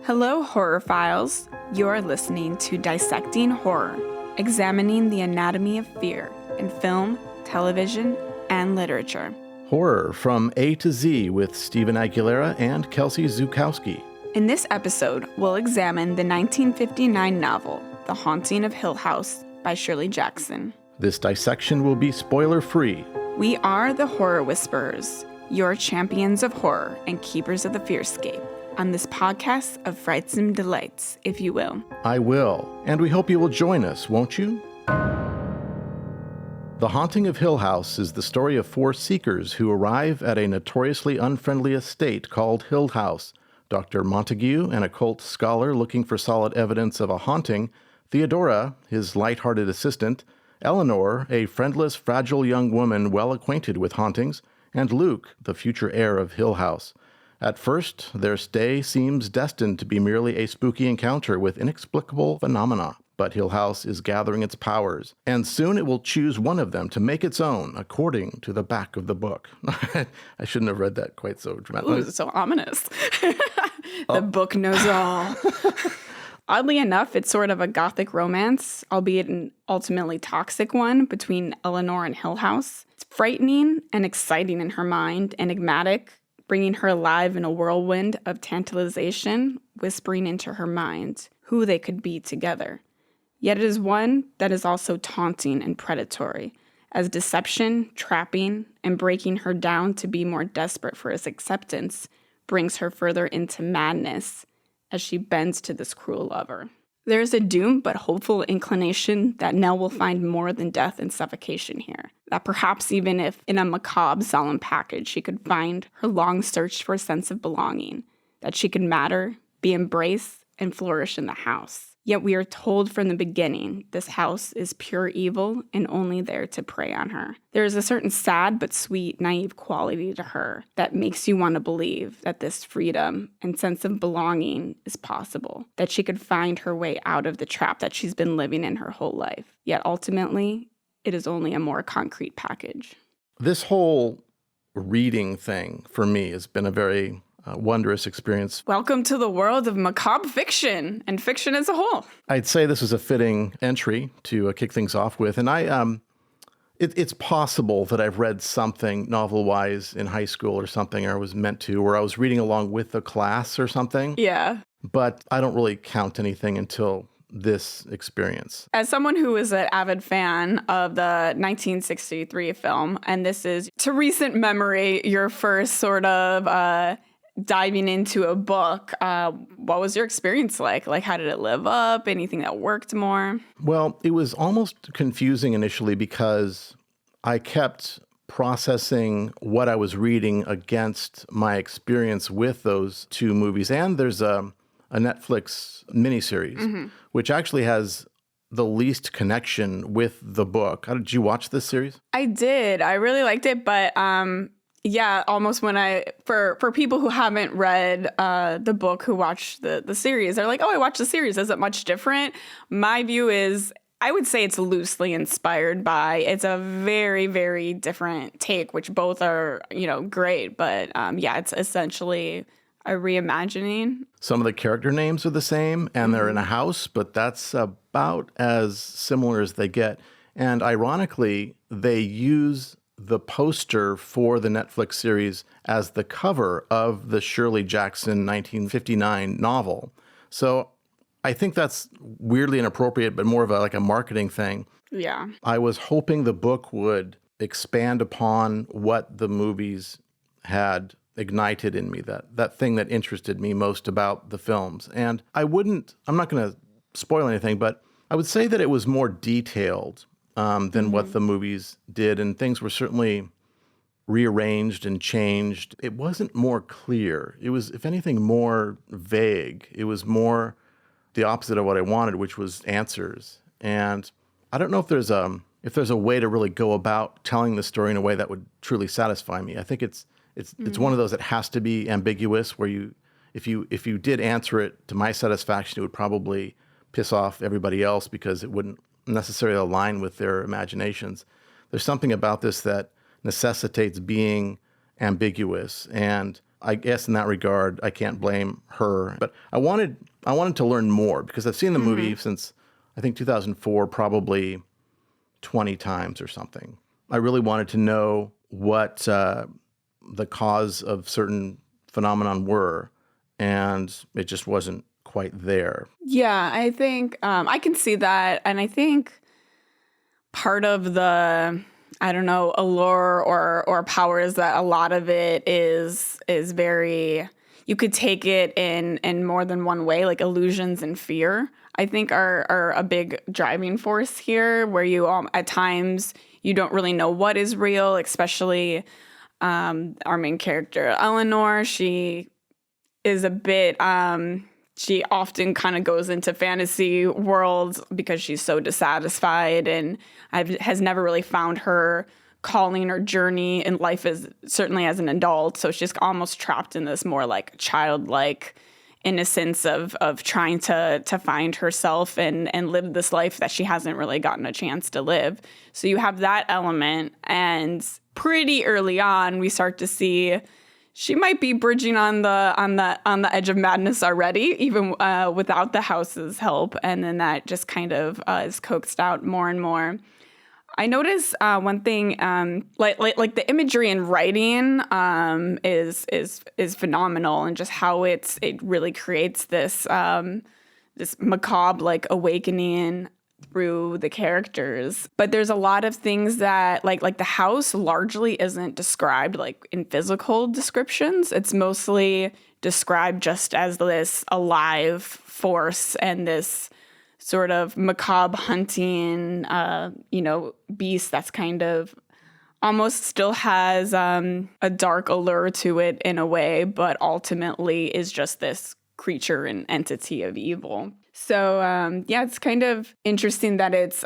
Hello, horrorphiles. You're listening to Dissecting Horror, examining the anatomy of fear in film, television, and literature. Horror from A to Z with Stephen Aguilera and Kelsey Zukowski. In this episode, we'll examine the 1959 novel, The Haunting of Hill House by Shirley Jackson. This dissection will be spoiler-free. We are the Horror Whisperers, your champions of horror and keepers of the fearscape, on this podcast of frights and delights, if you will. I will, and we hope you will join us, won't you? The Haunting of Hill House is the story of four seekers who arrive at a notoriously unfriendly estate called Hill House. Dr. Montague, an occult scholar looking for solid evidence of a haunting, Theodora, his light-hearted assistant, Eleanor, a friendless, fragile young woman well acquainted with hauntings, and Luke, the future heir of Hill House. At first, their stay seems destined to be merely a spooky encounter with inexplicable phenomena. But Hill House is gathering its powers, and soon it will choose one of them to make its own, according to the back of the book. I shouldn't have read that quite so dramatically. Ooh, so ominous. The book knows all. Oddly enough, it's sort of a gothic romance, albeit an ultimately toxic one, between Eleanor and Hill House. It's frightening and exciting in her mind, enigmatic, bringing her alive in a whirlwind of tantalization, whispering into her mind who they could be together. Yet it is one that is also taunting and predatory, as deception, trapping, and breaking her down to be more desperate for his acceptance brings her further into madness as she bends to this cruel lover. There is a doomed but hopeful inclination that Nell will find more than death and suffocation here. That perhaps even if in a macabre, solemn package, she could find her long search for a sense of belonging, that she could matter, be embraced, and flourish in the house. Yet we are told from the beginning this house is pure evil and only there to prey on her. There is a certain sad but sweet, naive quality to her that makes you want to believe that this freedom and sense of belonging is possible, that she could find her way out of the trap that she's been living in her whole life. Yet ultimately, it is only a more concrete package. This whole reading thing, for me, has been a very wondrous experience. Welcome to the world of macabre fiction and fiction as a whole. I'd say this was a fitting entry to kick things off with. And it's possible that I've read something novel-wise in high school or something, or I was meant to, or I was reading along with a class or something. Yeah. But I don't really count anything until this experience. As someone who is an avid fan of the 1963 film, and this is, to recent memory, your first sort of diving into a book, what was your experience like? Like, how did it live up? Anything that worked more? Well, it was almost confusing initially because I kept processing what I was reading against my experience with those two movies. And there's a Netflix miniseries, which actually has the least connection with the book. Did you watch this series? I did. I really liked it, but yeah, almost when for people who haven't read the book, who watch the series, they're like, oh, I watched the series. Is it much different? My view is, I would say it's loosely inspired by. It's a very, very different take, which both are, great. But yeah, it's essentially a reimagining. Some of the character names are the same, and they're in a house, but that's about as similar as they get. And ironically, they use the poster for the Netflix series as the cover of the Shirley Jackson 1959 novel. So I think that's weirdly inappropriate, but more of a marketing thing. Yeah. I was hoping the book would expand upon what the movies had ignited in me, that thing that interested me most about the films. And I'm not going to spoil anything, but I would say that it was more detailed than what the movies did, and things were certainly rearranged and changed. It wasn't more clear. It was, if anything, more vague. It was more the opposite of what I wanted, which was answers. And I don't know if there's a way to really go about telling the story in a way that would truly satisfy me. I think it's one of those that has to be ambiguous, where if you did answer it to my satisfaction, it would probably piss off everybody else because it wouldn't necessarily align with their imaginations. There's something about this that necessitates being ambiguous, and I guess in that regard, I can't blame her. But I wanted to learn more because I've seen the movie since, I think, 2004, probably 20 times or something. I really wanted to know what the cause of certain phenomenon were, and it just wasn't quite there. Yeah, I think I can see that. And I think part of the, I don't know, allure or power is that a lot of it is very, you could take it in more than one way, like illusions and fear, I think are a big driving force here, where you at times you don't really know what is real, especially our main character, Eleanor. She is a bit, she often kind of goes into fantasy worlds because she's so dissatisfied and has never really found her calling or journey in life, as certainly as an adult. So she's almost trapped in this more like childlike innocence of trying to find herself and live this life that she hasn't really gotten a chance to live. So you have that element, and pretty early on we start to see she might be bridging on the edge of madness already, even without the house's help. And then that just kind of is coaxed out more and more. I noticed one thing, like the imagery and writing is phenomenal, and just how it really creates this this macabre like awakening through the characters. But there's a lot of things that like the house largely isn't described like in physical descriptions. It's mostly described just as this alive force and this sort of macabre hunting beast that's kind of almost still has a dark allure to it in a way, but ultimately is just this creature and entity of evil. So, it's kind of interesting that it's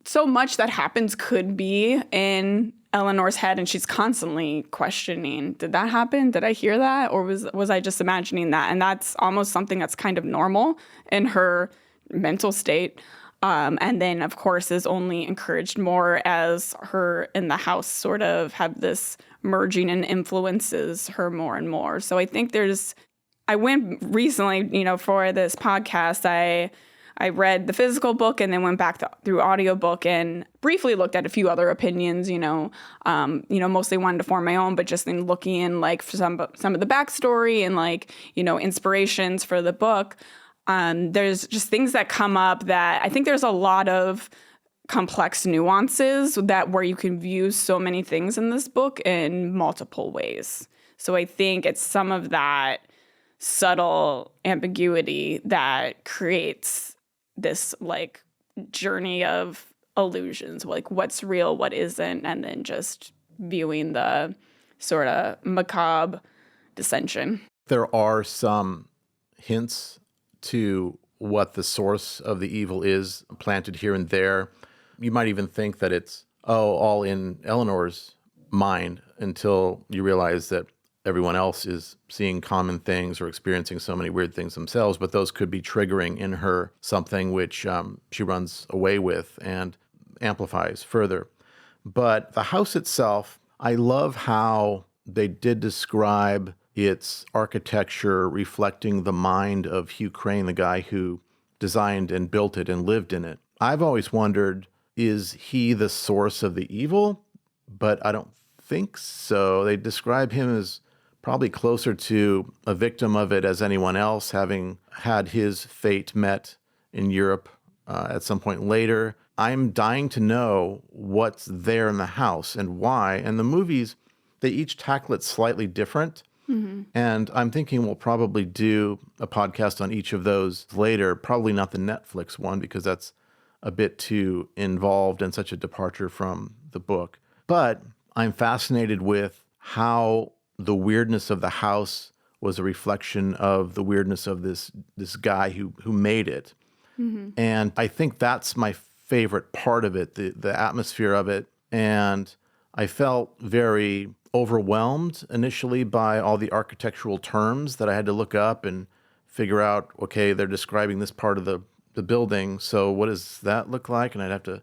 so much that happens could be in Eleanor's head, and she's constantly questioning, did that happen? Did I hear that? Or was I just imagining that? And that's almost something that's kind of normal in her mental state. And then, of course, is only encouraged more as her and the house sort of have this merging and influences her more and more. So I think I went recently, for this podcast, I read the physical book and then went back through audiobook and briefly looked at a few other opinions, mostly wanted to form my own, but just in looking in like for some of the backstory and inspirations for the book, there's just things that come up that I think there's a lot of complex nuances where you can view so many things in this book in multiple ways. So I think it's some of that subtle ambiguity that creates this like journey of illusions, like what's real, what isn't, and then just viewing the sort of macabre dissension. There are some hints to what the source of the evil is planted here and there. You might even think that it's all in Eleanor's mind until you realize that everyone else is seeing common things or experiencing so many weird things themselves, but those could be triggering in her something which she runs away with and amplifies further. But the house itself, I love how they did describe its architecture reflecting the mind of Hugh Crane, the guy who designed and built it and lived in it. I've always wondered, is he the source of the evil? But I don't think so. They describe him as probably closer to a victim of it as anyone else, having had his fate met in Europe at some point later. I'm dying to know what's there in the house and why. And the movies, they each tackle it slightly different. Mm-hmm. And I'm thinking we'll probably do a podcast on each of those later, probably not the Netflix one because that's a bit too involved and such a departure from the book. But I'm fascinated with how the weirdness of the house was a reflection of the weirdness of this guy who made it. Mm-hmm. And I think that's my favorite part of it, the atmosphere of it. And I felt very overwhelmed initially by all the architectural terms that I had to look up and figure out, okay, they're describing this part of the building, so what does that look like? And I'd have to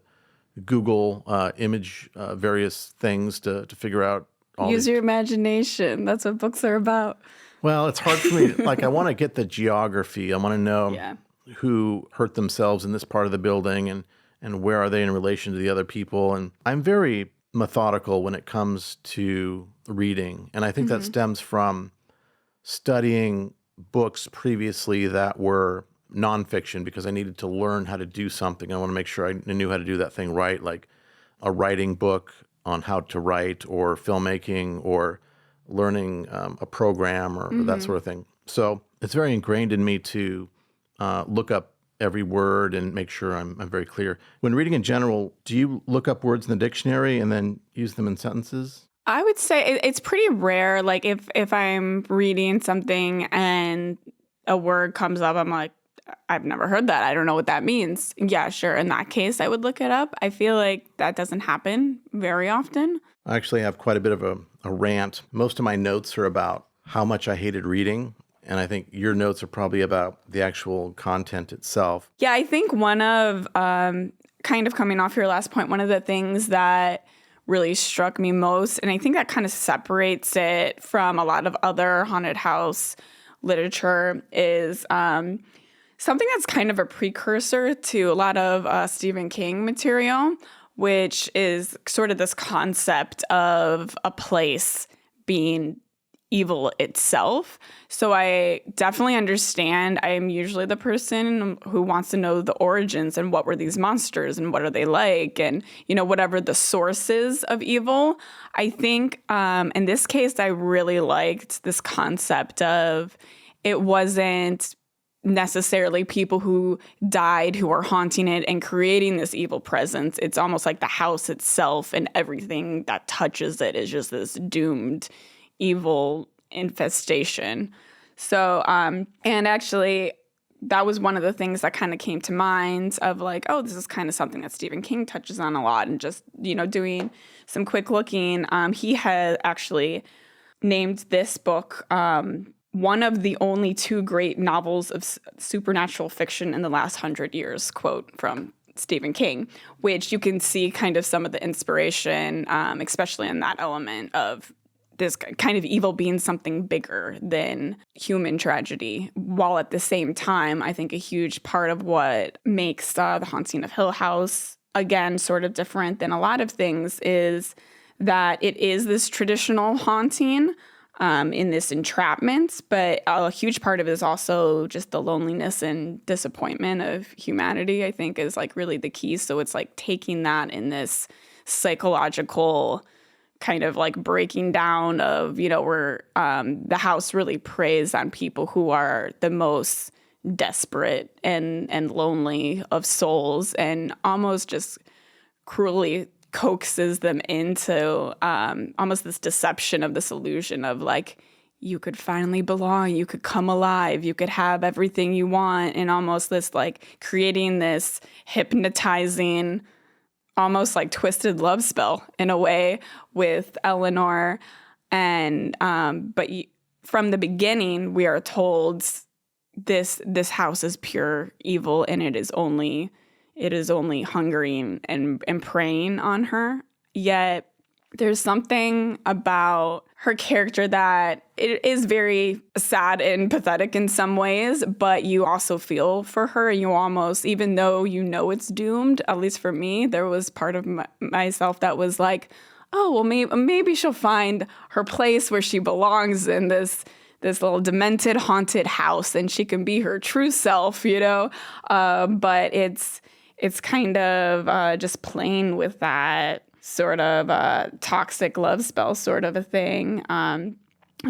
Google image various things to figure out Use your imagination. That's what books are about. Well, it's hard for me. Like, I want to get the geography. I want to know who hurt themselves in this part of the building and where are they in relation to the other people. And I'm very methodical when it comes to reading. And I think that stems from studying books previously that were nonfiction because I needed to learn how to do something. I want to make sure I knew how to do that thing right, like a writing book on how to write or filmmaking or learning a program or that sort of thing. So it's very ingrained in me to look up every word and make sure I'm very clear. When reading in general, do you look up words in the dictionary and then use them in sentences? I would say it's pretty rare. Like if I'm reading something and a word comes up, I'm like, I've never heard that. I don't know what that means. Yeah, sure. In that case, I would look it up. I feel like that doesn't happen very often. I actually have quite a bit of a rant. Most of my notes are about how much I hated reading. And I think your notes are probably about the actual content itself. Yeah, I think one of, kind of coming off your last point, one of the things that really struck me most, and I think that kind of separates it from a lot of other haunted house literature, is something that's kind of a precursor to a lot of Stephen King material, which is sort of this concept of a place being evil itself. So I definitely understand. I am usually the person who wants to know the origins and what were these monsters and what are they like and, whatever the sources of evil. I think in this case, I really liked this concept of it wasn't necessarily people who died who are haunting it and creating this evil presence. It's almost like the house itself and everything that touches it is just this doomed evil infestation. So, and actually that was one of the things that kind of came to mind of like, oh, this is kind of something that Stephen King touches on a lot. And just, doing some quick looking, he had actually named this book one of the only two great novels of supernatural fiction in the last 100 years, quote from Stephen King, which you can see kind of some of the inspiration, especially in that element of this kind of evil being something bigger than human tragedy, while at the same time, I think a huge part of what makes The Haunting of Hill House, again, sort of different than a lot of things, is that it is this traditional haunting in this entrapment, but a huge part of it is also just the loneliness and disappointment of humanity, I think, is like really the key. So it's like taking that in this psychological kind of like breaking down of, where the house really preys on people who are the most desperate and lonely of souls and almost just cruelly coaxes them into almost this deception of this illusion of like, you could finally belong, you could come alive, you could have everything you want, and almost this like creating this hypnotizing, almost like twisted love spell in a way with Eleanor. And but from the beginning, we are told this house is pure evil, and it is only hungering and preying on her. Yet there's something about her character that it is very sad and pathetic in some ways, but you also feel for her. You almost, even though it's doomed, at least for me, there was part of myself that was like, oh, well, maybe she'll find her place where she belongs in this little demented, haunted house, and she can be her true self, but it's kind of just playing with that sort of toxic love spell sort of a thing, and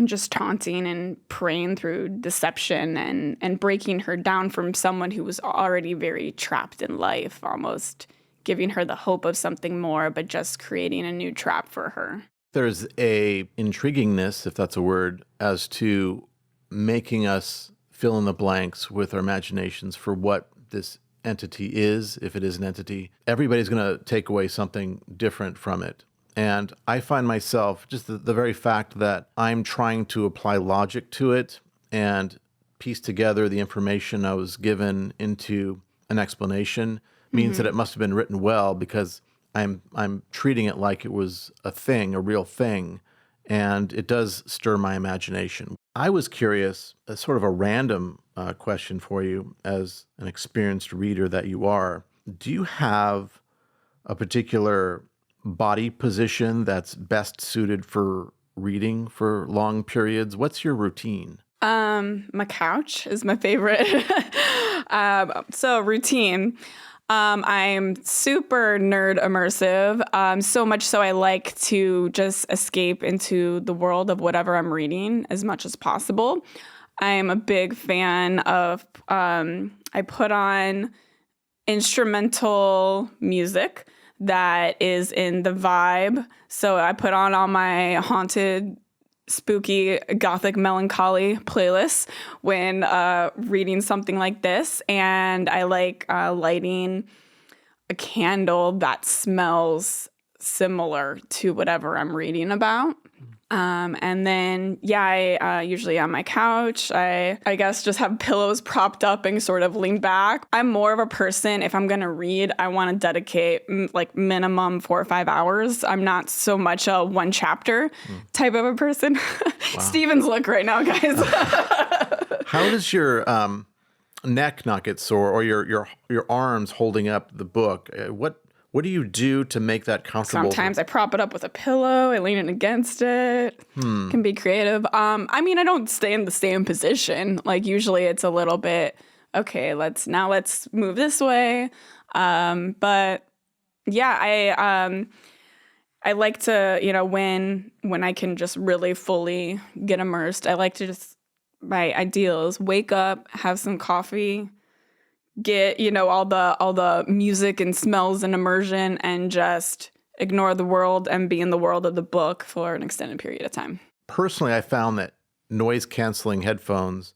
just taunting and preying through deception and breaking her down from someone who was already very trapped in life, almost giving her the hope of something more, but just creating a new trap for her. There's a intriguingness, if that's a word, as to making us fill in the blanks with our imaginations for what this entity is, if it is an entity. Everybody's going to take away something different from it. And I find myself, just the very fact that I'm trying to apply logic to it and piece together the information I was given into an explanation means that it must have been written well, because I'm treating it like it was a thing, a real thing. and it does stir my imagination. I was curious, a sort of a random question for you as an experienced reader that you are. Do you have a particular body position that's best suited for reading for long periods? What's your routine? My couch is my favorite. So routine. I'm super nerd immersive, so much so I like to just escape into the world of whatever I'm reading as much as possible. I'm a big fan of, I put on instrumental music that is in the vibe. So I put on all my haunted, spooky, gothic, melancholy playlists when reading something like this. And I like lighting a candle that smells similar to whatever I'm reading about. And then, I usually on my couch, I guess just have pillows propped up and sort of lean back. I'm more of a person, if I'm going to read, I want to dedicate like minimum 4 or 5 hours. I'm not so much a one chapter type of a person. Wow. Steven's look right now, guys. How does your neck not get sore, or your arms holding up the book? What do you do to make that comfortable? Sometimes I prop it up with a pillow. I lean it against it. Can be creative. I mean, I don't stay in the same position. Like usually it's a little bit, okay, let's move this way. But yeah, I like to, when I can just really fully get immersed, I like to just, my ideal is wake up, have some coffee, get, all the music and smells and immersion, and just ignore the world and be in the world of the book for an extended period of time. Personally, I found that noise-canceling headphones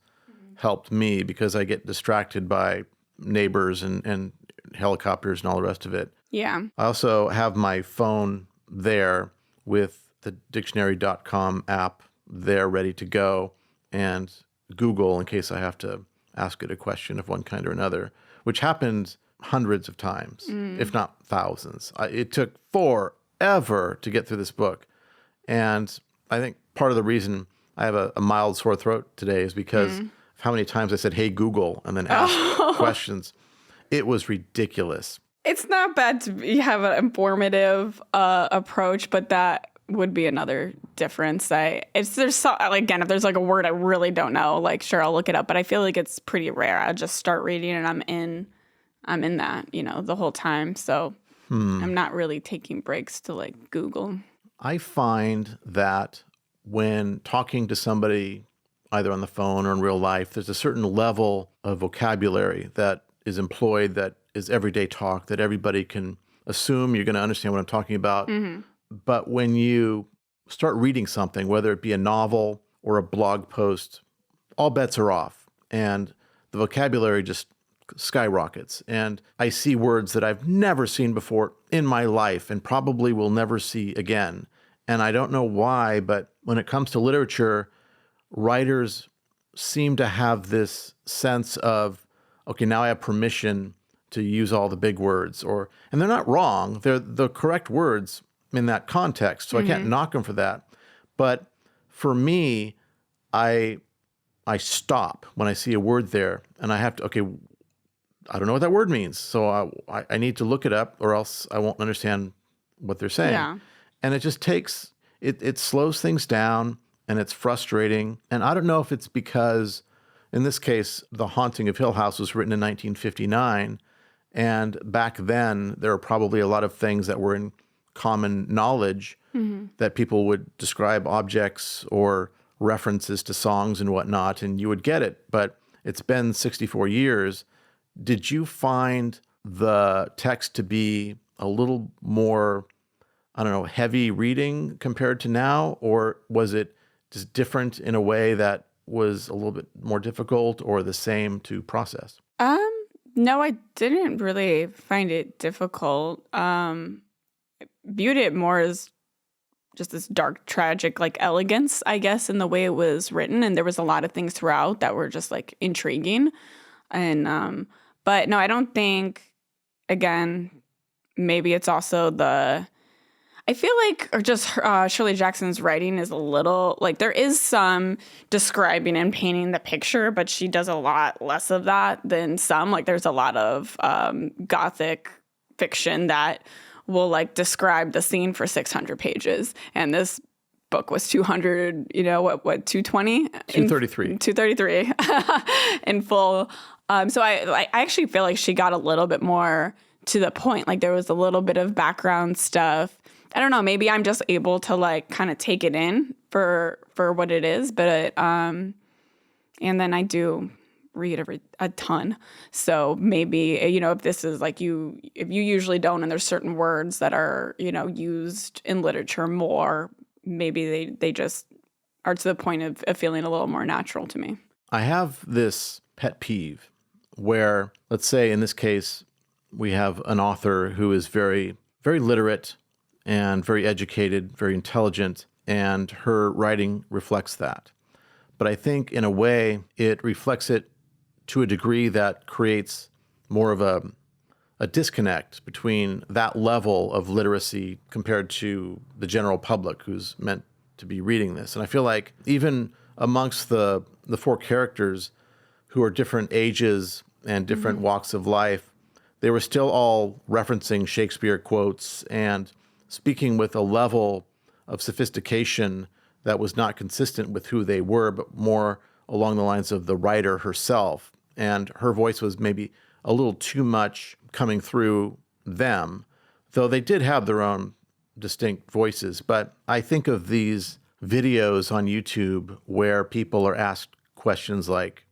helped me because I get distracted by neighbors and helicopters and all the rest of it. Yeah. I also have my phone there with the dictionary.com app there ready to go, and Google in case I have to ask it a question of one kind or another, which happened hundreds of times, if not thousands. It took forever to get through this book. And I think part of the reason I have a mild sore throat today is because of how many times I said, "Hey, Google," and then asked questions. It was ridiculous. It's not bad to have an informative approach, but that would be another difference. If there's like a word I really don't know, like sure, I'll look it up, but I feel like it's pretty rare. I just start reading and I'm in that, the whole time. So I'm not really taking breaks to like Google. I find that when talking to somebody, either on the phone or in real life, there's a certain level of vocabulary that is employed that is everyday talk that everybody can assume you're going to understand what I'm talking about. Mm-hmm. But when you start reading something, whether it be a novel or a blog post, all bets are off. And the vocabulary just skyrockets. And I see words that I've never seen before in my life and probably will never see again. And I don't know why, but when it comes to literature, writers seem to have this sense of, okay, now I have permission to use all the big words, and they're not wrong. They're the correct words in that context. So I can't knock them for that. But for me, I stop when I see a word there and I have to, okay, I don't know what that word means. So I need to look it up or else I won't understand what they're saying. Yeah. And it just takes, it slows things down and it's frustrating. And I don't know if it's because, in this case, The Haunting of Hill House was written in 1959. And back then, there were probably a lot of things that were in common knowledge that people would describe objects or references to songs and whatnot, and you would get it. But it's been 64 years. Did you find the text to be a little more, I don't know, heavy reading compared to now? Or was it just different in a way that was a little bit more difficult or the same to process? No, I didn't really find it difficult. I viewed it more as just this dark, tragic, like elegance, I guess, in the way it was written. And there was a lot of things throughout that were just like intriguing. And, but no, I don't think, again, maybe it's also I feel like or just Shirley Jackson's writing is a little like there is some describing and painting the picture, but she does a lot less of that than some. Like there's a lot of Gothic fiction that will like describe the scene for 600 pages. And this book was 200, 220? 233. 233 in full. So I actually feel like she got a little bit more to the point. Like there was a little bit of background stuff. I don't know, maybe I'm just able to like kind of take it in for what it is, but and then I do read a ton. So maybe, if this is like if you usually don't and there's certain words that are, used in literature more, maybe they just are to the point of feeling a little more natural to me. I have this pet peeve where, let's say in this case, we have an author who is very, very literate and very educated, very intelligent, and her writing reflects that. But I think in a way it reflects it to a degree that creates more of a disconnect between that level of literacy compared to the general public who's meant to be reading this. And I feel like even amongst the four characters who are different ages and different walks of life, they were still all referencing Shakespeare quotes and speaking with a level of sophistication that was not consistent with who they were, but more along the lines of the writer herself. And her voice was maybe a little too much coming through them, though they did have their own distinct voices. But I think of these videos on YouTube where people are asked questions like,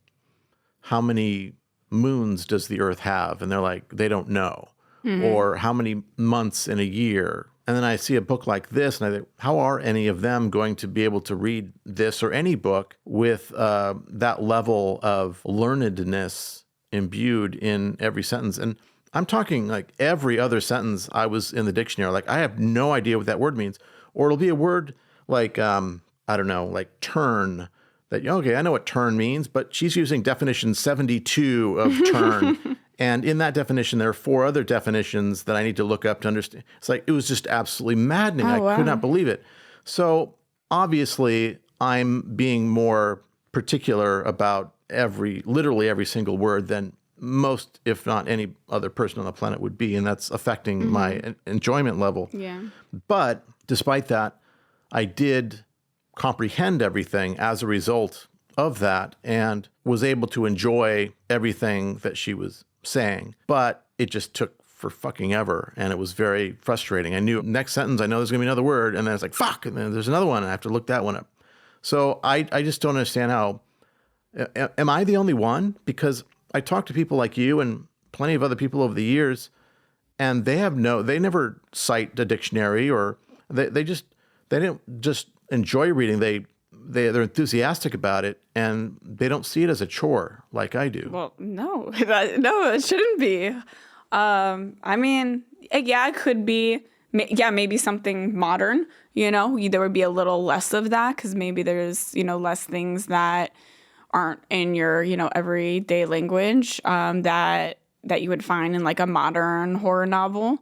how many moons does the Earth have? And they're like, they don't know. Or how many months in a year? And then I see a book like this, and I think, how are any of them going to be able to read this or any book with that level of learnedness imbued in every sentence? And I'm talking like every other sentence I was in the dictionary. Like, I have no idea what that word means. Or it'll be a word like, I don't know, like turn. That, okay, I know what turn means, but she's using definition 72 of turn. And in that definition, there are 4 other definitions that I need to look up to understand. It's like, it was just absolutely maddening. I could not believe it. So obviously, I'm being more particular about literally every single word than most, if not any other person on the planet would be. And that's affecting my enjoyment level. Yeah. But despite that, I did comprehend everything as a result of that and was able to enjoy everything that she was saying. But it just took for fucking ever, and it was very frustrating. I knew next sentence, I know there's gonna be another word, and then it's like, fuck, and then there's another one, and I have to look that one up. So I just don't understand how, am I the only one? Because I talk to people like you and plenty of other people over the years, and they never cite a dictionary, or they didn't just enjoy reading. They're enthusiastic about it, and they don't see it as a chore like I do. Well, no, it shouldn't be. I mean, yeah, it could be. Yeah, maybe something modern. There would be a little less of that because maybe there's less things that aren't in your everyday language that you would find in like a modern horror novel.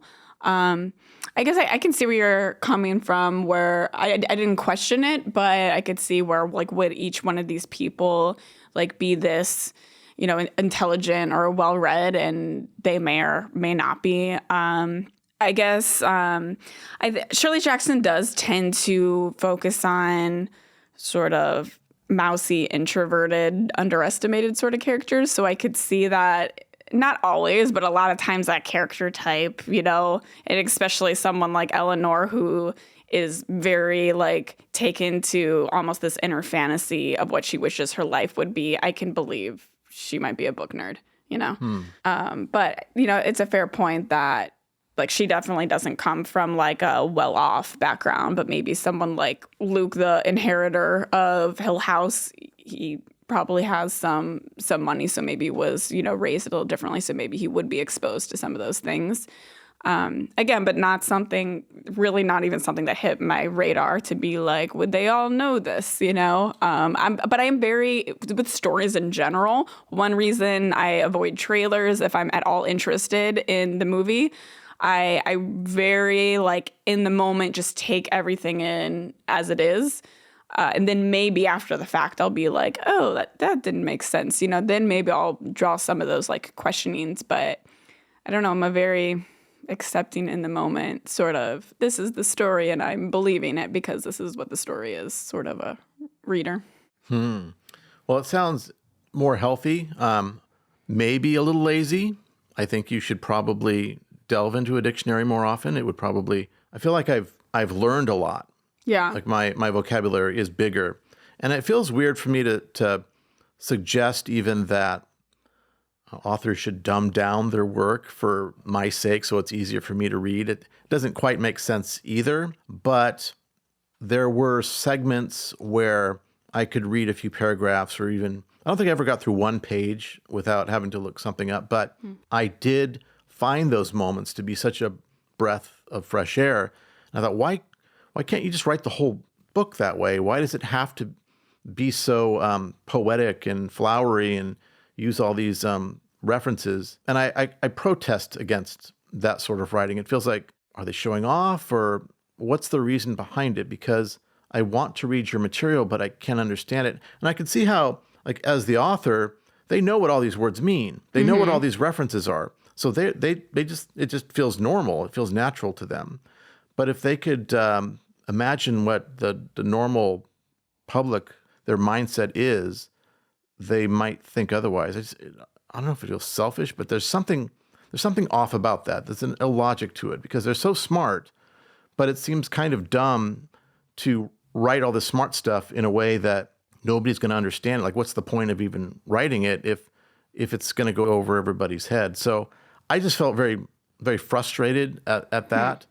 I guess I can see where you're coming from, where I didn't question it, but I could see where, like, would each one of these people, like, be this, intelligent or well-read, and they may or may not be. I guess Shirley Jackson does tend to focus on sort of mousy, introverted, underestimated sort of characters, so I could see that. Not always, but a lot of times that character type, and especially someone like Eleanor, who is very like taken to almost this inner fantasy of what she wishes her life would be. I can believe she might be a book nerd, But, it's a fair point that like she definitely doesn't come from like a well-off background, but maybe someone like Luke, the inheritor of Hill House, he probably has some money, so maybe was, raised a little differently, so maybe he would be exposed to some of those things. Again, but not even something that hit my radar to be like, would they all know this, But I am very, with stories in general, one reason I avoid trailers if I'm at all interested in the movie, I very like in the moment just take everything in as it is. And then maybe after the fact, I'll be like, oh, that didn't make sense. Then maybe I'll draw some of those like questionings. But I don't know. I'm a very accepting in the moment sort of, this is the story and I'm believing it because this is what the story is, sort of a reader. Well, it sounds more healthy, maybe a little lazy. I think you should probably delve into a dictionary more often. It would probably, I feel like I've learned a lot. Yeah. Like my vocabulary is bigger. And it feels weird for me to suggest even that authors should dumb down their work for my sake so it's easier for me to read. It doesn't quite make sense either. But there were segments where I could read a few paragraphs or even, I don't think I ever got through one page without having to look something up. But I did find those moments to be such a breath of fresh air. And I thought, why can't you just write the whole book that way? Why does it have to be so poetic and flowery and use all these references? And I protest against that sort of writing. It feels like, are they showing off or what's the reason behind it? Because I want to read your material, but I can't understand it. And I can see how, like, as the author, they know what all these words mean. They know what all these references are. So it just feels normal. It feels natural to them. But if they could imagine what the normal public, their mindset is, they might think otherwise. I don't know if it feels selfish, but there's something off about that. There's an illogic to it because they're so smart, but it seems kind of dumb to write all this smart stuff in a way that nobody's going to understand. Like, what's the point of even writing it if it's going to go over everybody's head? So I just felt very, very frustrated at that.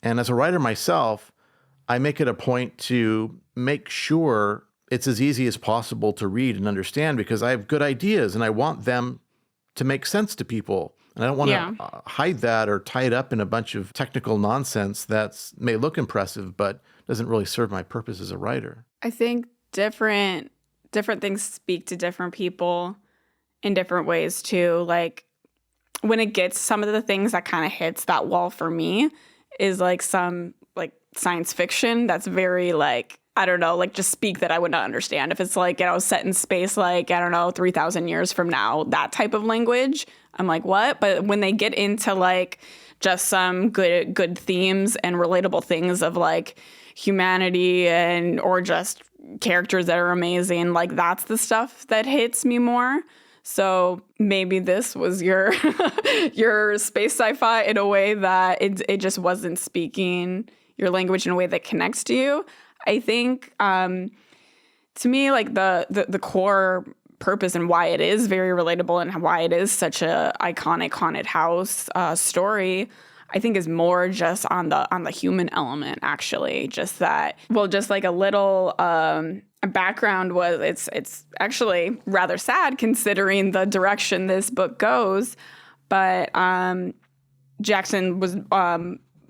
And as a writer myself, I make it a point to make sure it's as easy as possible to read and understand because I have good ideas and I want them to make sense to people. And I don't want to hide that or tie it up in a bunch of technical nonsense that may look impressive, but doesn't really serve my purpose as a writer. I think different things speak to different people in different ways too. Like when it gets some of the things that kind of hits that wall for me is like some like science fiction that's very like, I don't know, like just speak that I would not understand. If it's like, set in space, like, I don't know, 3,000 years from now, that type of language, I'm like, what? But when they get into like just some good themes and relatable things of like humanity or just characters that are amazing, like that's the stuff that hits me more. So maybe this was your your space sci-fi in a way that it just wasn't speaking your language in a way that connects to you. I think to me, like the core purpose and why it is very relatable and why it is such a iconic haunted house story, I think is more just on the human element, actually. Just that, well, just like a little background was it's actually rather sad considering the direction this book goes. But Jackson was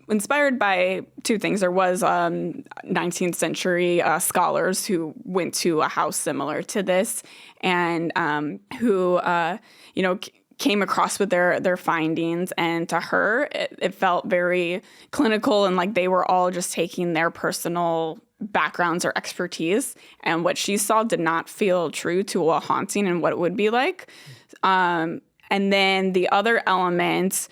inspired by two things. There was 19th century scholars who went to a house similar to this and who, came across with their findings. And to her, it felt very clinical and like they were all just taking their personal backgrounds or expertise. And what she saw did not feel true to a haunting and what it would be like. And then the other element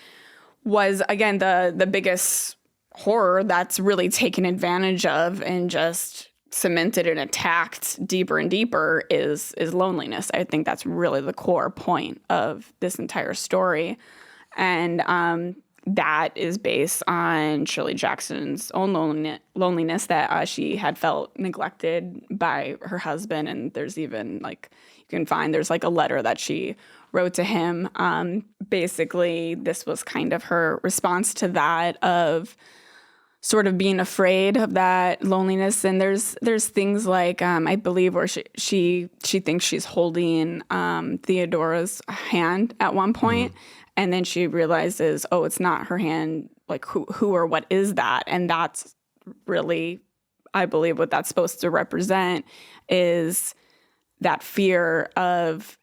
was, again, the biggest horror that's really taken advantage of and just cemented and attacked deeper and deeper is loneliness. I think that's really the core point of this entire story. And that is based on Shirley Jackson's own loneliness that she had felt neglected by her husband. And there's even like, you can find there's like a letter that she wrote to him. Basically, this was kind of her response to that of sort of being afraid of that loneliness. And there's things like, I believe where she thinks she's holding Theodora's hand at one point. And then she realizes, oh, it's not her hand. Like who or what is that? And that's really, I believe what that's supposed to represent is that fear of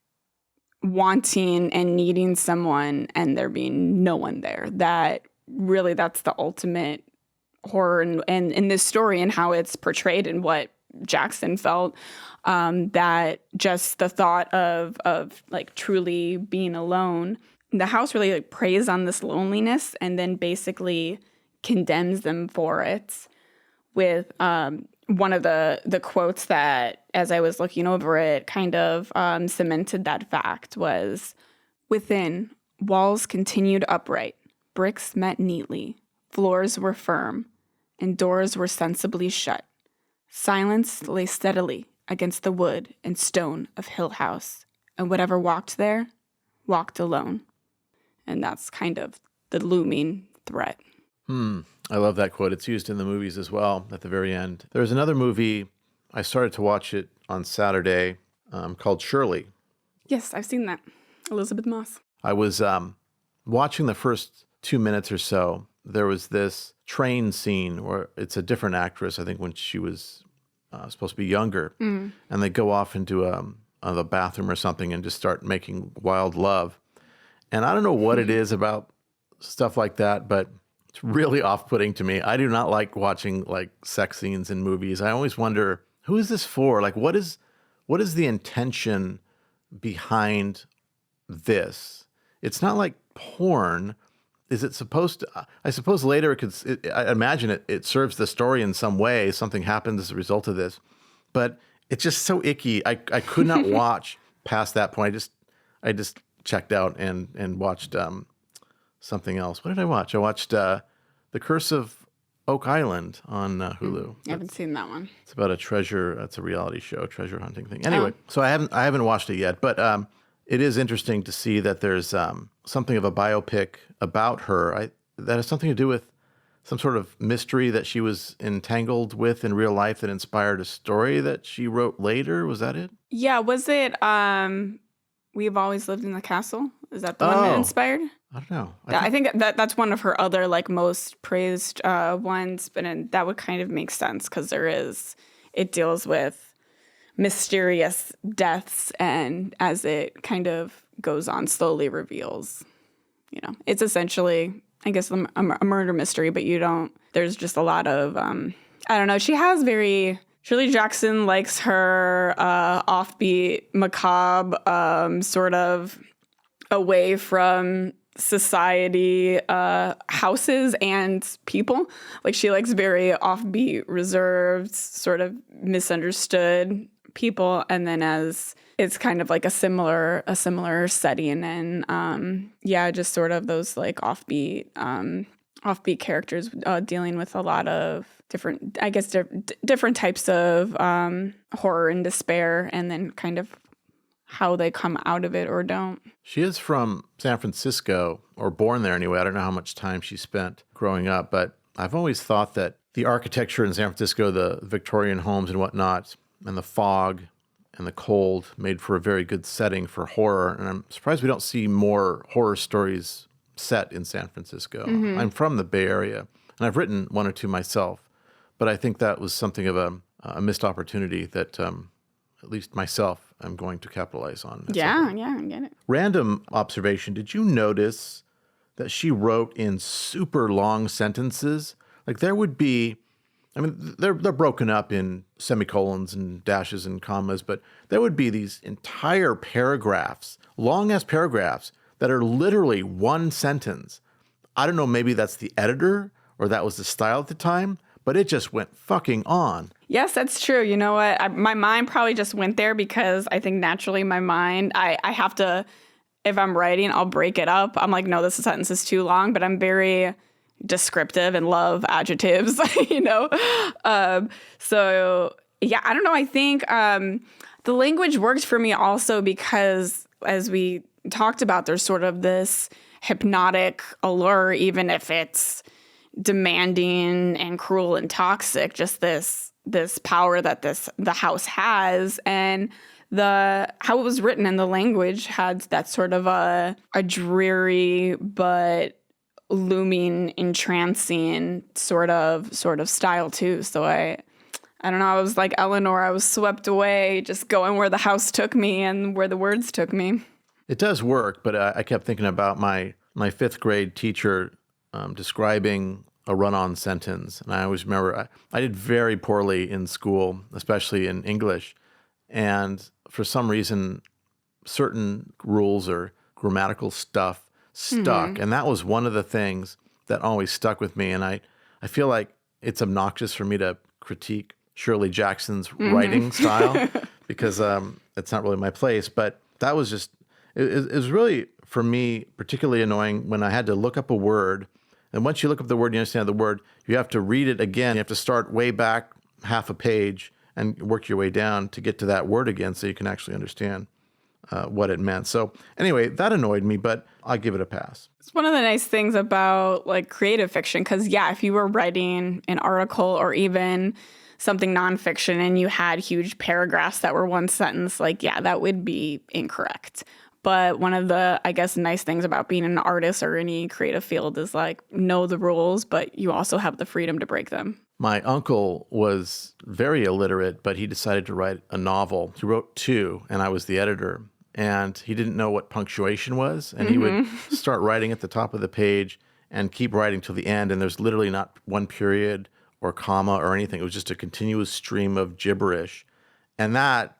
wanting and needing someone and there being no one there, that really that's the ultimate horror and in this story and how it's portrayed and what Jackson felt, that just the thought of like truly being alone. The house really like preys on this loneliness and then basically condemns them for it with one of the quotes that, as I was looking over it, kind of cemented that fact was, "Within, walls continued upright, bricks met neatly, floors were firm, and doors were sensibly shut. Silence lay steadily against the wood and stone of Hill House, and whatever walked there, walked alone." And that's kind of the looming threat. I love that quote. It's used in the movies as well at the very end. There's another movie, I started to watch it on Saturday, called Shirley. Yes, I've seen that. Elizabeth Moss. I was watching the first 2 minutes or so. There was this train scene where it's a different actress, I think when she was supposed to be younger, and they go off into the bathroom or something and just start making wild love. And I don't know what it is about stuff like that, but it's really off-putting to me. I do not like watching like sex scenes in movies. I always wonder, who is this for? Like, what is the intention behind this? It's not like porn. Is it supposed to? I suppose later I imagine it serves the story in some way. Something happens as a result of this, but it's just so icky. I could not watch past that point. I just checked out and watched something else. What did I watch? I watched The Curse of Oak Island on Hulu. I haven't seen that one. It's about a treasure. It's a reality show, treasure hunting thing. Anyway, so I haven't watched it yet, but it is interesting to see that there's something of a biopic about her. That has something to do with some sort of mystery that she was entangled with in real life that inspired a story that she wrote later. Was that it? Yeah, was it We've Always Lived in the Castle? Is that the one that inspired? I don't know. I think that's one of her other like most praised ones, but that would kind of make sense because it deals with mysterious deaths, and as it kind of goes on, slowly reveals, it's essentially, I guess, a murder mystery, but there's just a lot of, I don't know, Shirley Jackson likes her offbeat, macabre, sort of away from society houses and people. Like, she likes very offbeat, reserved, sort of misunderstood people, and then as it's kind of like a similar setting, and just sort of those like offbeat characters dealing with a lot of different, I guess, different types of horror and despair, and then kind of how they come out of it or don't. She is from San Francisco, or born there anyway. I don't know how much time she spent growing up, but I've always thought that the architecture in San Francisco, the Victorian homes and whatnot, and the fog and the cold made for a very good setting for horror. And I'm surprised we don't see more horror stories set in San Francisco. Mm-hmm. I'm from the Bay Area, and I've written one or two myself, but I think that was something of a missed opportunity that at least myself I'm going to capitalize on. Yeah, I get it. Random observation, did you notice that she wrote in super long sentences? Like, there would be, I mean, they're broken up in semicolons and dashes and commas, but there would be these entire paragraphs, long-ass paragraphs, that are literally one sentence. I don't know, maybe that's the editor or that was the style at the time, but it just went fucking on. Yes, that's true. You know what? My mind probably just went there because I think naturally my mind, I have to, if I'm writing, I'll break it up. I'm like, no, this sentence is too long, but I'm very descriptive and love adjectives, So, yeah, I don't know. I think the language works for me also because, as we talked about, there's sort of this hypnotic allure, even if it's demanding and cruel and toxic, just this power that the house has, and how it was written in the language had that sort of a dreary but looming, entrancing sort of style too. So I don't know, I was like Eleanor, I was swept away, just going where the house took me and where the words took me. It does work, but I kept thinking about my fifth grade teacher describing a run-on sentence. And I always remember I did very poorly in school, especially in English. And for some reason, certain rules or grammatical stuff stuck. And that was one of the things that always stuck with me. And I feel like it's obnoxious for me to critique Shirley Jackson's writing style because it's not really my place. But that was just, it was really, for me, particularly annoying when I had to look up a word. And once you look up the word, you understand the word, you have to read it again. You have to start way back half a page and work your way down to get to that word again so you can actually understand what it meant. So anyway, that annoyed me, but I'll give it a pass. It's one of the nice things about like creative fiction, because if you were writing an article or even something nonfiction and you had huge paragraphs that were one sentence, that would be incorrect. But one of the, I guess, nice things about being an artist or any creative field is know the rules, but you also have the freedom to break them. My uncle was very illiterate, but he decided to write a novel. He wrote 2, and I was the editor. And he didn't know what punctuation was. And he would start writing at the top of the page and keep writing till the end. And there's literally not one period or comma or anything. It was just a continuous stream of gibberish. And that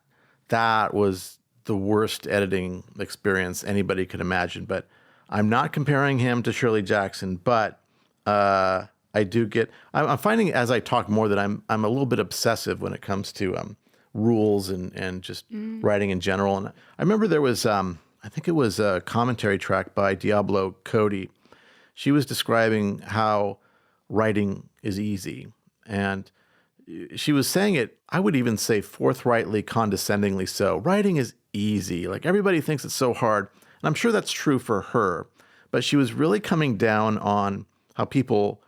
was the worst editing experience anybody could imagine. But I'm not comparing him to Shirley Jackson, but I do get, I'm finding as I talk more that I'm a little bit obsessive when it comes to rules and just writing in general. And I remember there was, I think it was a commentary track by Diablo Cody. She was describing how writing is easy. And she was saying it, I would even say forthrightly, condescendingly so. Writing is easy. Everybody thinks it's so hard. And I'm sure that's true for her. But she was really coming down on how people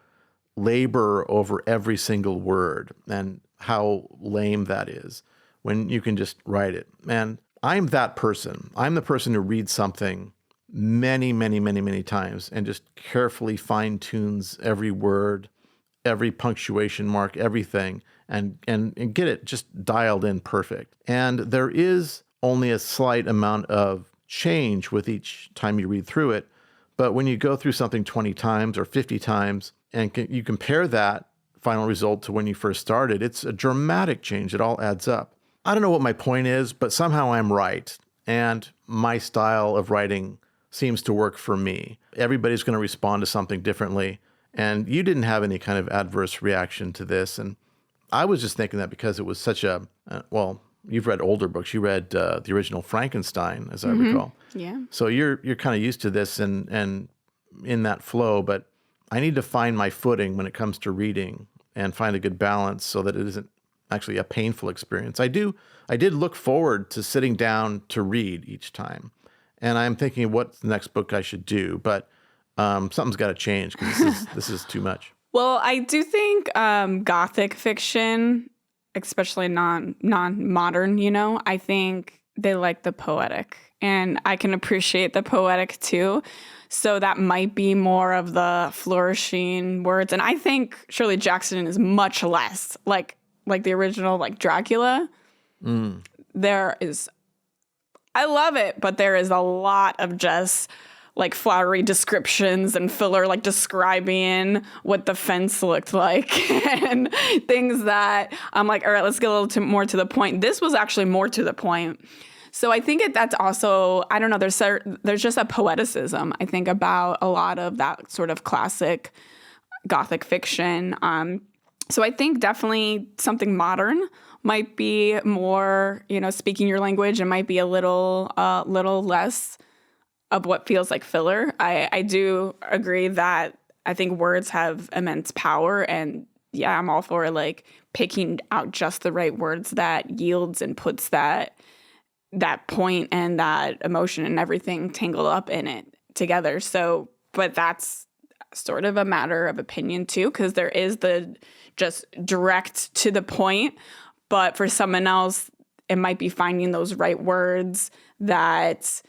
labor over every single word and how lame that is when you can just write it. And I'm that person. I'm the person who reads something many, many, many, many times and just carefully fine-tunes every word, every punctuation mark, everything, and get it just dialed in perfect. And there is only a slight amount of change with each time you read through it. But when you go through something 20 times or 50 times and you compare that final result to when you first started, it's a dramatic change. It all adds up. I don't know what my point is, but somehow I'm right. And my style of writing seems to work for me. Everybody's going to respond to something differently. And you didn't have any kind of adverse reaction to this. And I was just thinking that because it was such a, you've read older books. You read the original Frankenstein, as I recall. Yeah. So you're kind of used to this and in that flow, but I need to find my footing when it comes to reading and find a good balance so that it isn't actually a painful experience. I did look forward to sitting down to read each time. And I'm thinking what's the next book I should do, but something's got to change because this is too much. Well, I do think Gothic fiction, especially non-modern, I think they like the poetic. And I can appreciate the poetic too. So that might be more of the flourishing words. And I think Shirley Jackson is much less like the original, Dracula. There is, I love it, but there is a lot of just flowery descriptions and filler, describing what the fence looked like and things that I'm all right, let's get a little more to the point. This was actually more to the point. So I think that's also, I don't know, there's just a poeticism, I think, about a lot of that sort of classic Gothic fiction. So I think definitely something modern might be more, speaking your language, and might be a little less of what feels like filler. I do agree that I think words have immense power, and yeah, I'm all for picking out just the right words that yields and puts that point and that emotion and everything tangled up in it together. So, but that's sort of a matter of opinion too, because there is the just direct to the point, but for someone else, it might be finding those right words that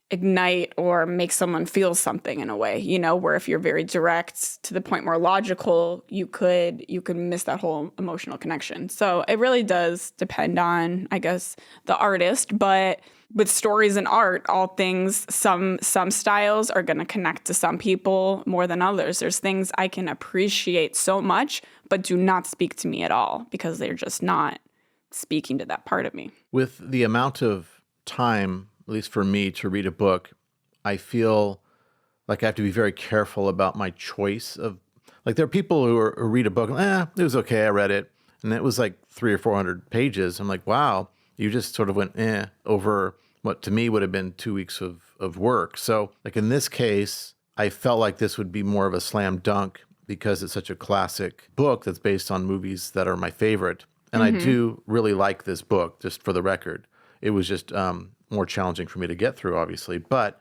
ignite or make someone feel something in a way, where if you're very direct to the point, more logical, you could miss that whole emotional connection. So it really does depend on, I guess, the artist. But with stories and art, all things, some styles are going to connect to some people more than others. There's things I can appreciate so much, but do not speak to me at all because they're just not speaking to that part of me. With the amount of time, at least for me, to read a book, I feel like I have to be very careful about my choice of, like, there are people who read a book, it was okay, I read it, and it was like 300 or 400 pages. I'm like, wow, you just sort of went over what to me would have been 2 weeks of work. So, like, in this case, I felt like this would be more of a slam dunk because it's such a classic book that's based on movies that are my favorite. And I do really like this book, just for the record. It was just more challenging for me to get through, obviously. But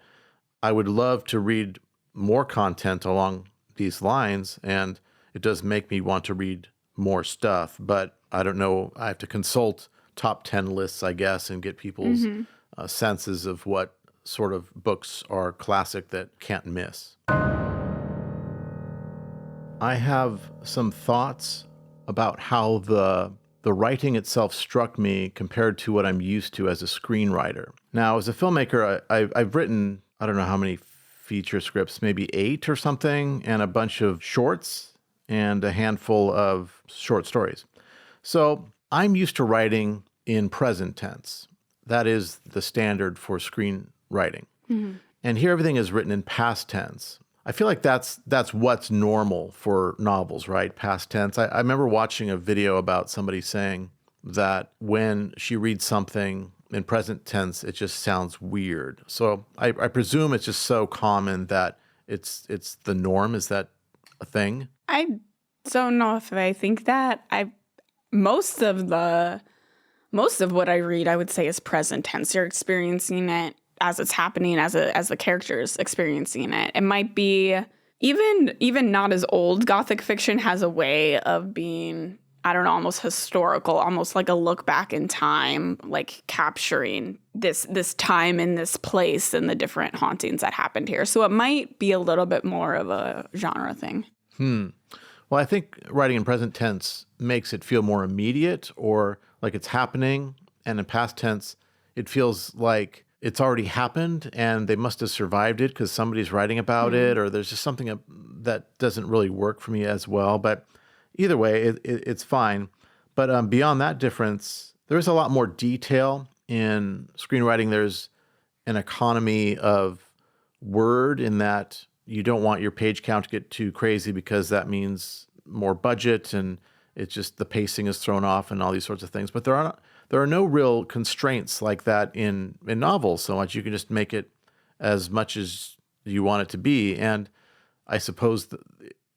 I would love to read more content along these lines, and it does make me want to read more stuff. But I don't know. I have to consult top 10 lists, I guess, and get people's senses of what sort of books are classic that can't miss. I have some thoughts about how the writing itself struck me compared to what I'm used to as a screenwriter. Now, as a filmmaker, I've written, I don't know how many feature scripts, maybe 8 or something, and a bunch of shorts and a handful of short stories. So I'm used to writing in present tense. That is the standard for screenwriting. And here everything is written in past tense. I feel like that's what's normal for novels, right? Past tense. I remember watching a video about somebody saying that when she reads something in present tense, it just sounds weird. So I presume it's just so common that it's the norm. Is that a thing? I don't know if I think that. Most of what I read, I would say, is present tense. You're experiencing it as it's happening, as the character's experiencing it. It might be even not as old Gothic fiction has a way of being, I don't know, almost historical, almost like a look back in time, like capturing this time in this place and the different hauntings that happened here. So it might be a little bit more of a genre thing. Well, I think writing in present tense makes it feel more immediate, or like it's happening, and in past tense, it feels like it's already happened and they must have survived it because somebody's writing about it, or there's just something that doesn't really work for me as well. But either way, it's fine. But beyond that difference, there's a lot more detail in screenwriting. There's an economy of word in that you don't want your page count to get too crazy because that means more budget, and it's just the pacing is thrown off and all these sorts of things. But there are no real constraints like that in novels so much. You can just make it as much as you want it to be. And I suppose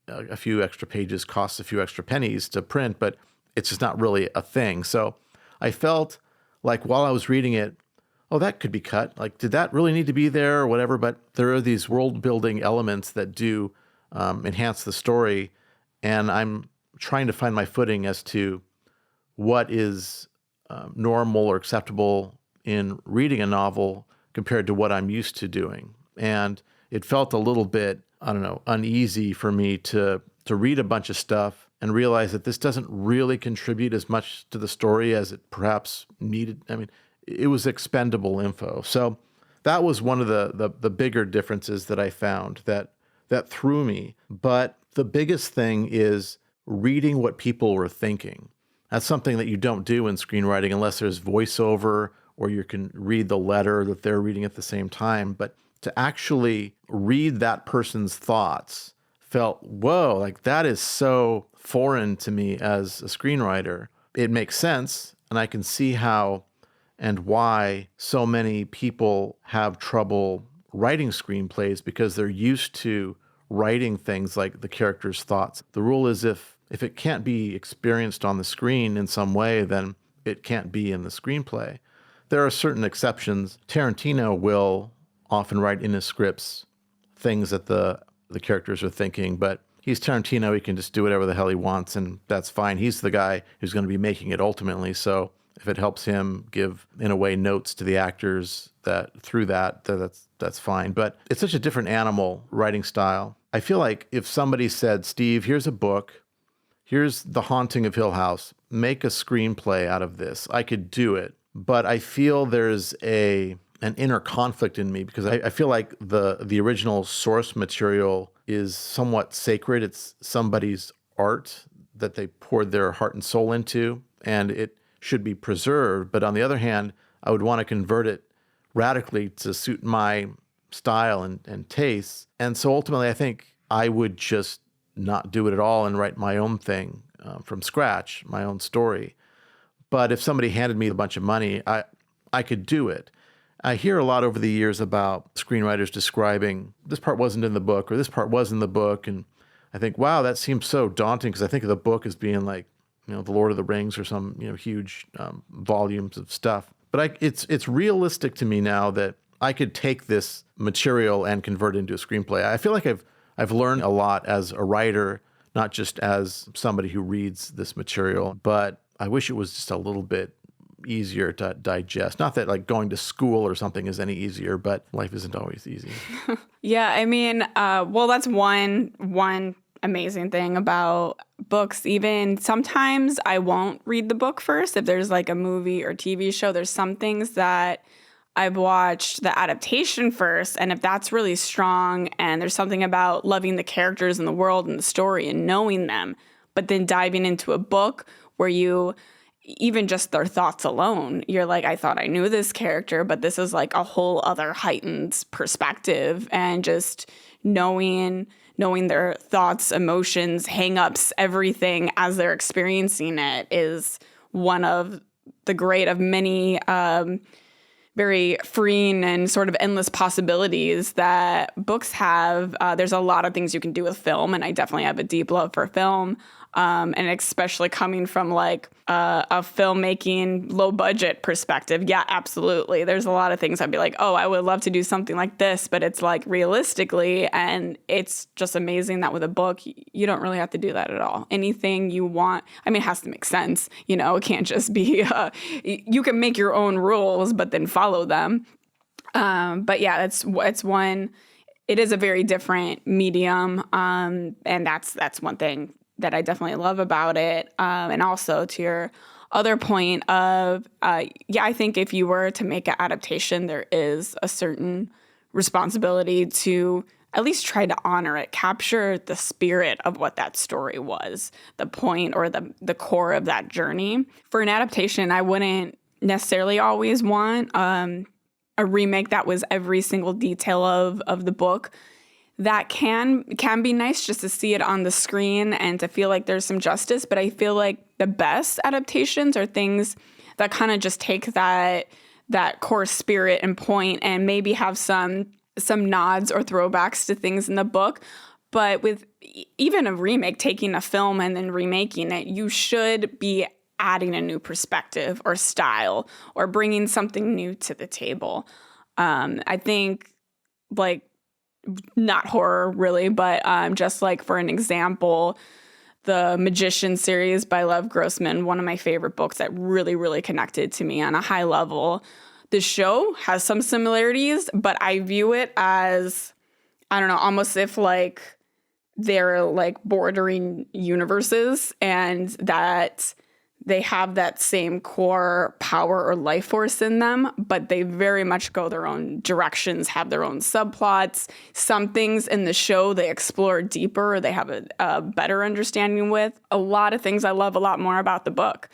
a few extra pages costs a few extra pennies to print, but it's just not really a thing. So I felt like while I was reading it, oh, that could be cut. Like, did that really need to be there or whatever? But there are these world-building elements that do enhance the story. And I'm trying to find my footing as to what is normal or acceptable in reading a novel compared to what I'm used to doing. And it felt a little bit, I don't know, uneasy for me to read a bunch of stuff and realize that this doesn't really contribute as much to the story as it perhaps needed. I mean, it was expendable info. So that was one of the bigger differences that I found that threw me. But the biggest thing is reading what people were thinking. That's something that you don't do in screenwriting unless there's voiceover or you can read the letter that they're reading at the same time. But to actually read that person's thoughts felt, whoa, like that is so foreign to me as a screenwriter. It makes sense, and I can see how and why so many people have trouble writing screenplays because they're used to writing things like the character's thoughts. The rule is if it can't be experienced on the screen in some way, then it can't be in the screenplay. There are certain exceptions. Tarantino will often write in his scripts things that the characters are thinking, but he's Tarantino. He can just do whatever the hell he wants, and that's fine. He's the guy who's going to be making it ultimately. So if it helps him give, in a way, notes to the actors that's fine. But it's such a different animal writing style. I feel like if somebody said, Steve, here's a book, here's The Haunting of Hill House, make a screenplay out of this, I could do it. but I feel there's an inner conflict in me because I feel like the original source material is somewhat sacred. It's somebody's art that they poured their heart and soul into, and it should be preserved. But on the other hand, I would want to convert it radically to suit my style and tastes. And so ultimately, I think I would just not do it at all and write my own thing from scratch, my own story. But if somebody handed me a bunch of money, I could do it. I hear a lot over the years about screenwriters describing this part wasn't in the book or this part was in the book. And I think, wow, that seems so daunting because I think of the book as being like, The Lord of the Rings or some, huge volumes of stuff. But it's realistic to me now that I could take this material and convert it into a screenplay. I feel like I've learned a lot as a writer, not just as somebody who reads this material, but I wish it was just a little bit easier to digest. Not that like going to school or something is any easier, but life isn't always easy. Yeah, I mean, well, that's one amazing thing about books. Even sometimes I won't read the book first. If there's like a movie or TV show, there's some things that I've watched the adaptation first, and if that's really strong and there's something about loving the characters and the world and the story and knowing them, but then diving into a book where you, even just their thoughts alone, you're like, I thought I knew this character, but this is like a whole other heightened perspective, and just knowing their thoughts, emotions, hangups, everything as they're experiencing it is one of the great of many very freeing and sort of endless possibilities that books have. There's a lot of things you can do with film, and I definitely have a deep love for film. And especially coming from like a filmmaking low budget perspective. Yeah, absolutely. There's a lot of things I'd be like, oh, I would love to do something like this, but it's like realistically, and it's just amazing that with a book, you don't really have to do that at all. Anything you want, I mean, it has to make sense. It can't just be, you can make your own rules, but then follow them. But yeah, it's one, it is a very different medium. And that's one thing that I definitely love about it. And also to your other point of, I think if you were to make an adaptation, there is a certain responsibility to at least try to honor it, capture the spirit of what that story was, the point or the core of that journey. For an adaptation, I wouldn't necessarily always want a remake that was every single detail of the book. That can be nice just to see it on the screen and to feel like there's some justice. But I feel like the best adaptations are things that kind of just take that core spirit and point and maybe have some nods or throwbacks to things in the book. But with even a remake, taking a film and then remaking it, you should be adding a new perspective or style or bringing something new to the table. I think like, not horror really, but just like for an example, the Magician series by Lev Grossman, one of my favorite books that really, really connected to me on a high level. The show has some similarities, but I view it as, I don't know, almost if like they're like bordering universes and that they have that same core power or life force in them, but they very much go their own directions, have their own subplots. Some things in the show they explore deeper, or they have a better understanding with. A lot of things I love a lot more about the book.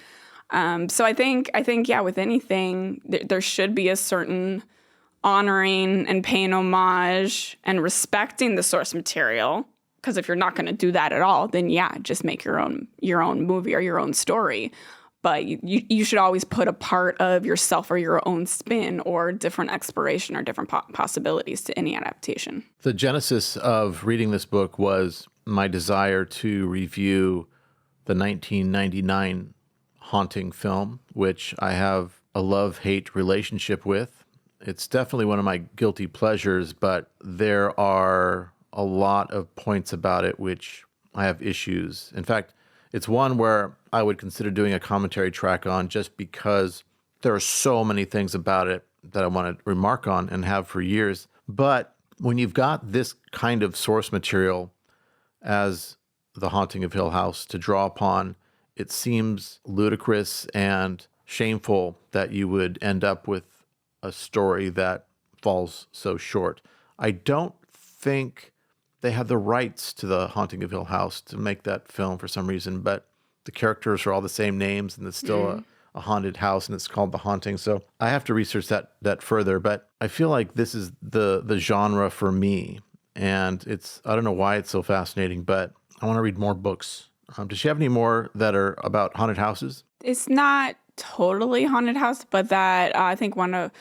So I think, yeah, with anything, there should be a certain honoring and paying homage and respecting the source material. Because if you're not going to do that at all, then yeah, just make your own movie or your own story. But you should always put a part of yourself or your own spin or different exploration or different possibilities to any adaptation. The genesis of reading this book was my desire to review the 1999 Haunting film, which I have a love-hate relationship with. It's definitely one of my guilty pleasures, but there are a lot of points about it which I have issues. In fact, it's one where I would consider doing a commentary track on just because there are so many things about it that I want to remark on and have for years. But when you've got this kind of source material as The Haunting of Hill House to draw upon, it seems ludicrous and shameful that you would end up with a story that falls so short. I don't think they had the rights to The Haunting of Hill House to make that film for some reason, but the characters are all the same names, and it's still a haunted house, and it's called The Haunting. So I have to research that further, but I feel like this is the genre for me, and I don't know why it's so fascinating, but I want to read more books. Does she have any more that are about haunted houses? It's not totally haunted house, but that I think her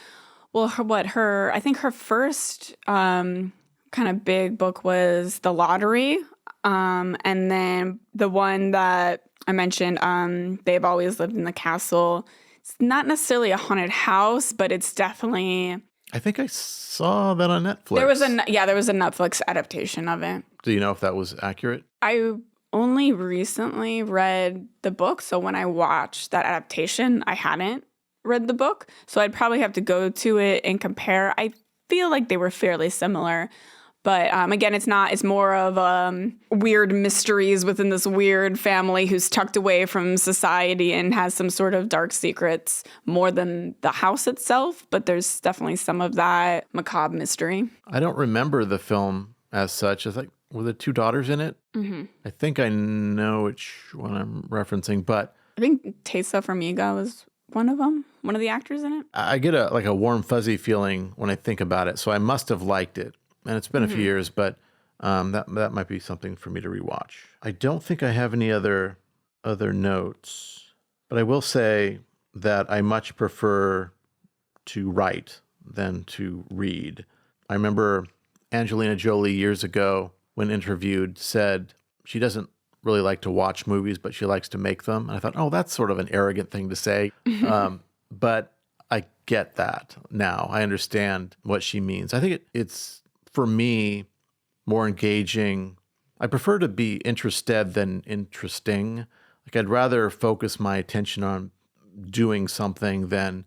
first kind of big book was The Lottery. And then the one that I mentioned, They've Always Lived in the Castle. It's not necessarily a haunted house, but it's definitely... I think I saw that on Netflix. There was a Netflix adaptation of it. Do you know if that was accurate? I only recently read the book, so when I watched that adaptation, I hadn't read the book. So I'd probably have to go to it and compare. I feel like they were fairly similar. But again, it's more of weird mysteries within this weird family who's tucked away from society and has some sort of dark secrets more than the house itself. But there's definitely some of that macabre mystery. I don't remember the film as such. It's like, were there two daughters in it? Mm-hmm. I think I know which one I'm referencing, but... I think Tessa Farmiga was one of them, one of the actors in it. I get a warm, fuzzy feeling when I think about it, so I must have liked it. And it's been a few years, but that might be something for me to rewatch. I don't think I have any other notes, but I will say that I much prefer to write than to read. I remember Angelina Jolie years ago, when interviewed, said she doesn't really like to watch movies, but she likes to make them. And I thought, oh, that's sort of an arrogant thing to say. But I get that now. I understand what she means. I think it's, for me, more engaging. I prefer to be interested than interesting. Like, I'd rather focus my attention on doing something than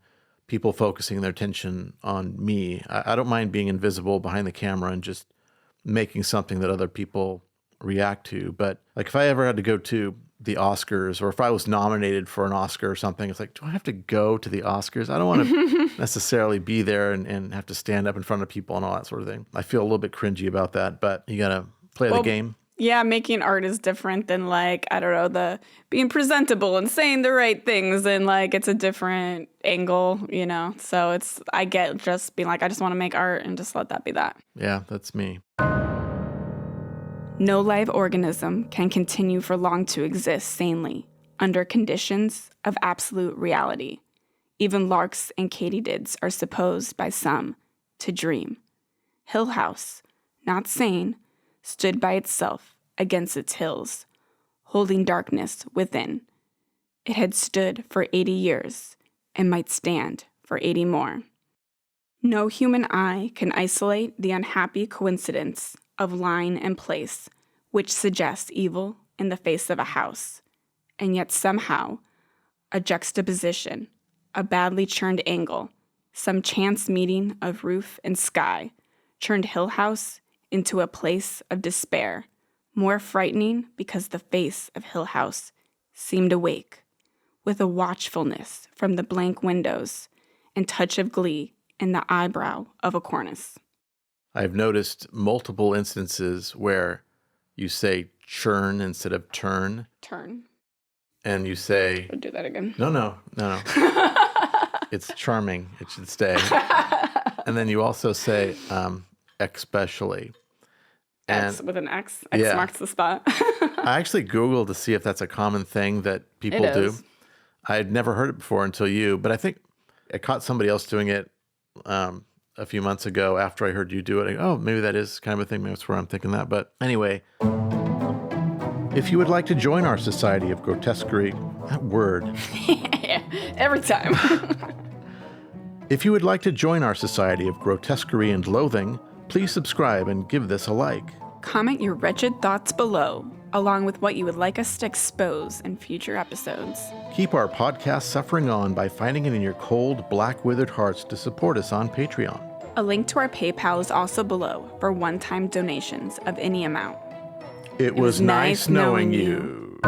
people focusing their attention on me. I don't mind being invisible behind the camera and just making something that other people react to. But like, if I ever had to go to the Oscars, or if I was nominated for an Oscar or something, it's like, do I have to go to the Oscars? I don't want to necessarily be there and have to stand up in front of people and all that sort of thing. I feel a little bit cringy about that, but you got to play the game. Yeah, making art is different than, like, I don't know, the being presentable and saying the right things, and like, it's a different angle, you know? So I get just being like, I just want to make art and just let that be that. Yeah, that's me. No live organism can continue for long to exist sanely under conditions of absolute reality. Even larks and katydids are supposed by some to dream. Hill House, not sane, stood by itself against its hills, holding darkness within. It had stood for 80 years and might stand for 80 more. No human eye can isolate the unhappy coincidence of line and place, which suggests evil in the face of a house, and yet somehow a juxtaposition, a badly churned angle, some chance meeting of roof and sky, turned Hill House into a place of despair, more frightening because the face of Hill House seemed awake, with a watchfulness from the blank windows and touch of glee in the eyebrow of a cornice. I've noticed multiple instances where you say churn instead of turn. Turn. And you say... I'll do that again. No. It's charming. It should stay. And then you also say especially. X with an X. X marks the spot. I actually Googled to see if that's a common thing that people do. I had never heard it before until you, but I think I caught somebody else doing it a few months ago after I heard you do it. I go, oh, maybe that is kind of a thing. Maybe that's where I'm thinking that. But anyway, if you would like to join our Society of Grotesquerie, that word. Every time. If you would like to join our Society of Grotesquerie and Loathing, please subscribe and give this a like. Comment your wretched thoughts below, along with what you would like us to expose in future episodes. Keep our podcast suffering on by finding it in your cold, black, withered hearts to support us on Patreon. A link to our PayPal is also below for one-time donations of any amount. It was nice knowing you.